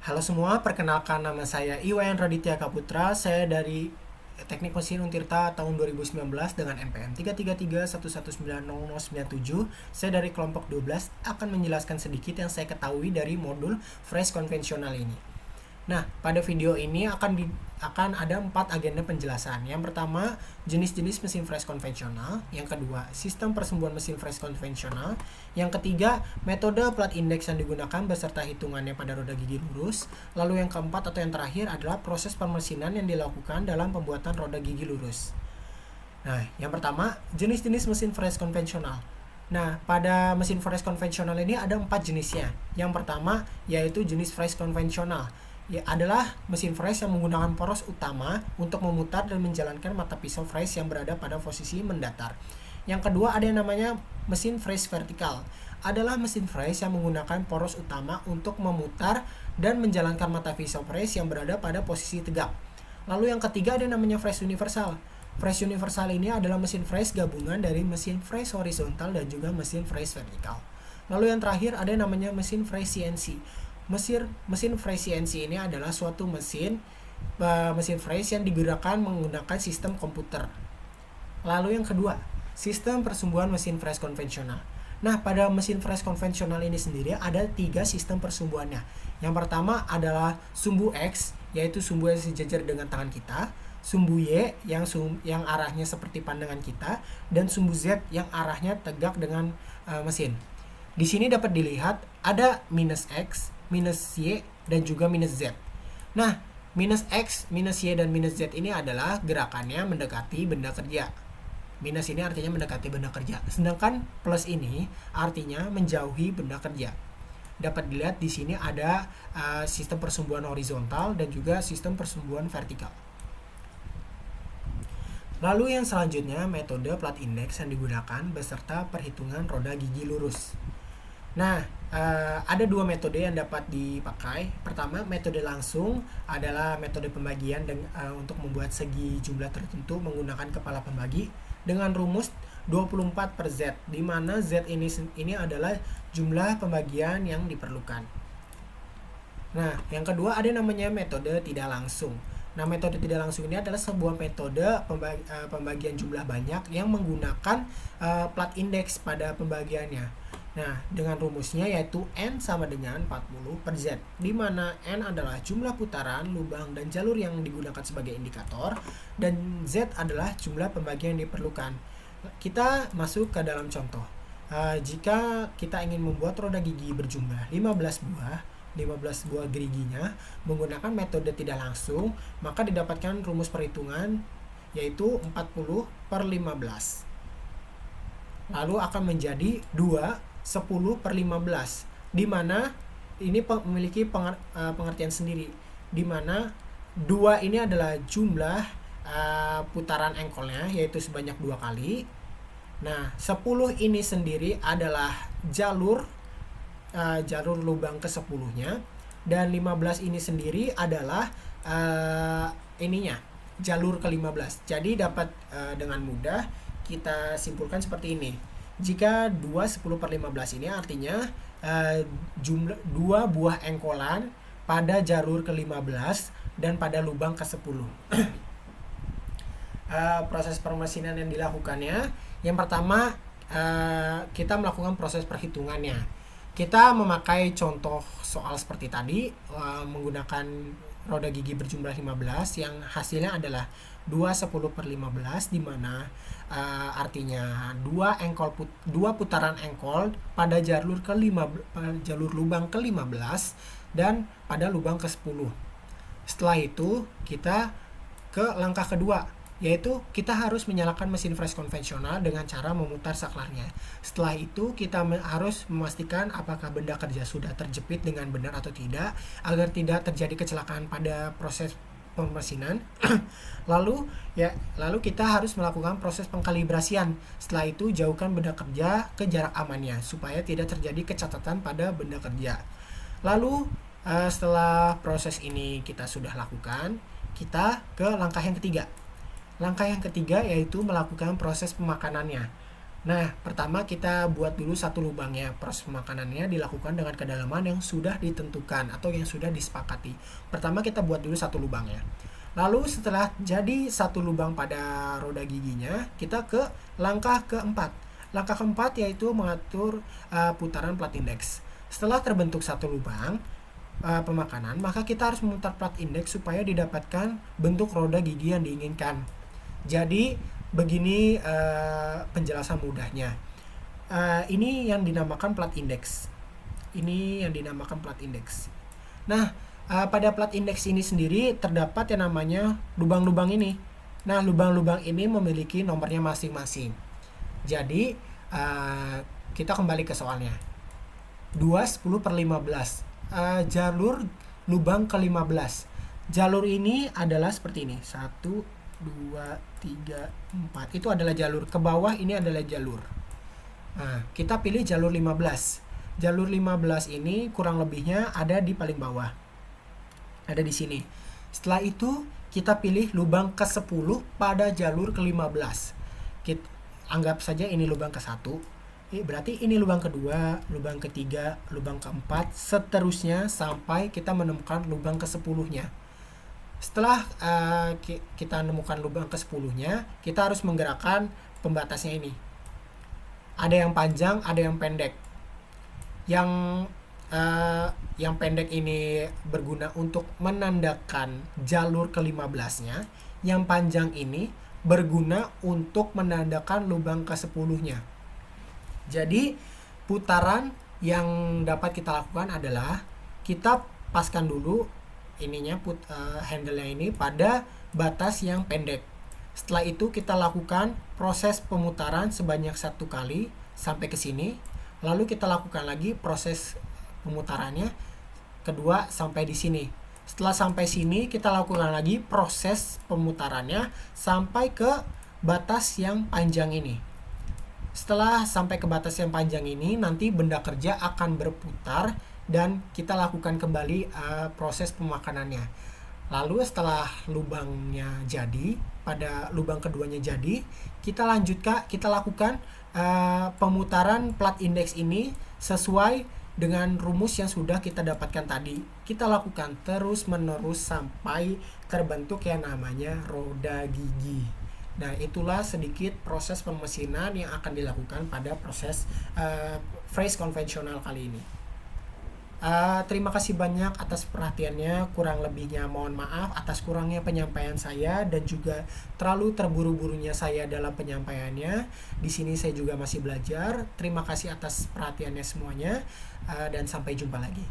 Halo semua, perkenalkan nama saya Iwayan Raditya Kaputra. Saya dari Teknik Mesin Untirta tahun 2019 dengan NPM 333119097. Saya dari kelompok 12 akan menjelaskan sedikit yang saya ketahui dari modul Fresh konvensional ini. Nah, pada video ini akan ada 4 agenda penjelasan. Yang pertama, jenis-jenis mesin fresh konvensional. Yang kedua, sistem persembuhan mesin fresh konvensional. Yang ketiga, metode plat indeks yang digunakan beserta hitungannya pada roda gigi lurus. Lalu yang keempat atau yang terakhir adalah proses permesinan yang dilakukan dalam pembuatan roda gigi lurus. Nah, yang pertama, jenis-jenis mesin fresh konvensional. Nah, pada mesin fresh konvensional ini ada 4 jenisnya. Yang pertama yaitu jenis fresh konvensional. Ya, adalah mesin fresh yang menggunakan poros utama untuk memutar dan menjalankan mata pisau fresh yang berada pada posisi mendatar. Yang kedua ada yang namanya mesin fresh vertikal. Adalah mesin fresh yang menggunakan poros utama untuk memutar dan menjalankan mata pisau fresh yang berada pada posisi tegak. Lalu yang ketiga ada yang namanya fresh universal. Fresh universal ini adalah mesin fresh gabungan dari mesin fresh horizontal dan juga mesin fresh vertikal. Lalu yang terakhir ada yang namanya mesin fresh CNC. Mesin fresh CNC ini adalah suatu mesin fresh yang digunakan menggunakan sistem komputer. Lalu yang kedua, sistem persumbuhan mesin fresh konvensional. Nah, pada mesin fresh konvensional ini sendiri ada 3 sistem persumbuhannya. Yang pertama adalah sumbu X, yaitu sumbu yang sejajar dengan tangan kita, sumbu Y yang arahnya seperti pandangan kita, dan sumbu Z yang arahnya tegak dengan mesin. Di sini dapat dilihat ada minus X, minus Y, dan juga minus Z. Nah, minus X, minus Y, dan minus Z ini adalah gerakannya mendekati benda kerja. Minus ini artinya mendekati benda kerja. Sedangkan plus ini artinya menjauhi benda kerja. Dapat dilihat di sini ada sistem persumbuhan horizontal dan juga sistem persumbuhan vertikal. Lalu yang selanjutnya metode plat indeks yang digunakan beserta perhitungan roda gigi lurus. Nah, ada 2 metode yang dapat dipakai. Pertama, metode langsung adalah metode pembagian untuk membuat segi jumlah tertentu menggunakan kepala pembagi dengan rumus 24 per Z, di mana Z ini adalah jumlah pembagian yang diperlukan. Nah, yang kedua ada namanya metode tidak langsung. Nah, metode tidak langsung ini adalah sebuah metode pembagian jumlah banyak yang menggunakan plat indeks pada pembagiannya. Nah, dengan rumusnya yaitu N sama dengan 40 per Z, di mana N adalah jumlah putaran, lubang, dan jalur yang digunakan sebagai indikator, dan Z adalah jumlah pembagian yang diperlukan. Kita masuk ke dalam contoh. Jika kita ingin membuat roda gigi berjumlah 15 buah geriginya menggunakan metode tidak langsung, maka didapatkan rumus perhitungan yaitu 40 per 15. Lalu akan menjadi 10 per 15, di mana ini memiliki pengertian sendiri, di mana 2 ini adalah jumlah putaran engkolnya yaitu sebanyak 2 kali. Nah, 10 ini sendiri adalah jalur lubang ke-10-nya, dan 15 ini sendiri adalah jalur ke-15. Jadi dapat dengan mudah kita simpulkan seperti ini. Jika 2 10 per 15 ini artinya jumlah 2 buah engkolan pada jalur ke-15 dan pada lubang ke-10. Proses permesinan yang dilakukannya, yang pertama kita melakukan proses perhitungannya. Kita memakai contoh soal seperti tadi, menggunakan roda gigi berjumlah 15 yang hasilnya adalah 2 10 per 15, di mana artinya 2 putaran engkol pada jalur lubang ke-15 dan pada lubang ke-10. Setelah itu kita ke langkah kedua, yaitu kita harus menyalakan mesin fresh konvensional dengan cara memutar saklarnya. Setelah itu kita harus memastikan apakah benda kerja sudah terjepit dengan benar atau tidak, agar tidak terjadi kecelakaan pada proses pemesinan. lalu kita harus melakukan proses pengkalibrasian. Setelah itu jauhkan benda kerja ke jarak amannya supaya tidak terjadi kecacatan pada benda kerja. Lalu setelah proses ini kita sudah lakukan, kita ke langkah yang ketiga. Langkah yang ketiga yaitu melakukan proses pemakanannya. Nah, pertama kita buat dulu satu lubangnya. Proses pemakanannya dilakukan dengan kedalaman yang sudah ditentukan atau yang sudah disepakati. Pertama kita buat dulu satu lubangnya. Lalu setelah jadi satu lubang pada roda giginya, kita ke langkah keempat. Langkah keempat yaitu mengatur putaran plat indeks. Setelah terbentuk satu lubang pemakanan, maka kita harus memutar plat indeks supaya didapatkan bentuk roda gigi yang diinginkan. Jadi begini penjelasan mudahnya. Ini yang dinamakan plat indeks. Ini yang dinamakan plat indeks. Nah, pada plat indeks ini sendiri terdapat yang namanya lubang-lubang ini. Nah, lubang-lubang ini memiliki nomornya masing-masing. Jadi, kita kembali ke soalnya. 2, 10 per 15. Jalur lubang ke-15. Jalur ini adalah seperti ini. 1, 2, 3, 4. Itu adalah jalur. Ke bawah ini adalah jalur. Nah, kita pilih jalur 15. Jalur 15 ini kurang lebihnya ada di paling bawah. Ada di sini. Setelah itu, kita pilih lubang ke-10 pada jalur ke-15. Kita anggap saja ini lubang ke-1. Berarti ini lubang kedua, lubang ketiga, lubang keempat, seterusnya sampai kita menemukan lubang ke-10-nya. Setelah kita menemukan lubang ke-10-nya, kita harus menggerakkan pembatasnya ini. Ada yang panjang, ada yang pendek. Yang pendek ini berguna untuk menandakan jalur ke-15-nya. Yang panjang ini berguna untuk menandakan lubang ke-10-nya. Jadi, putaran yang dapat kita lakukan adalah kita paskan dulu ininya handle-nya ini pada batas yang pendek. Setelah itu kita lakukan proses pemutaran sebanyak 1 kali sampai ke sini. Lalu kita lakukan lagi proses pemutarannya kedua sampai di sini. Setelah sampai sini kita lakukan lagi proses pemutarannya sampai ke batas yang panjang ini. Setelah sampai ke batas yang panjang ini, nanti benda kerja akan berputar dan kita lakukan kembali proses pemakanannya. Lalu setelah lubangnya jadi, pada lubang keduanya jadi, kita lakukan pemutaran plat indeks ini sesuai dengan rumus yang sudah kita dapatkan tadi. Kita lakukan terus-menerus sampai terbentuk yang namanya roda gigi. Nah, itulah sedikit proses pemesinan yang akan dilakukan pada proses freeze konvensional kali ini. Terima kasih banyak atas perhatiannya. Kurang lebihnya mohon maaf atas kurangnya penyampaian saya dan juga terlalu terburu-burunya saya dalam penyampaiannya. Di sini saya juga masih belajar. Terima kasih atas perhatiannya semuanya dan sampai jumpa lagi.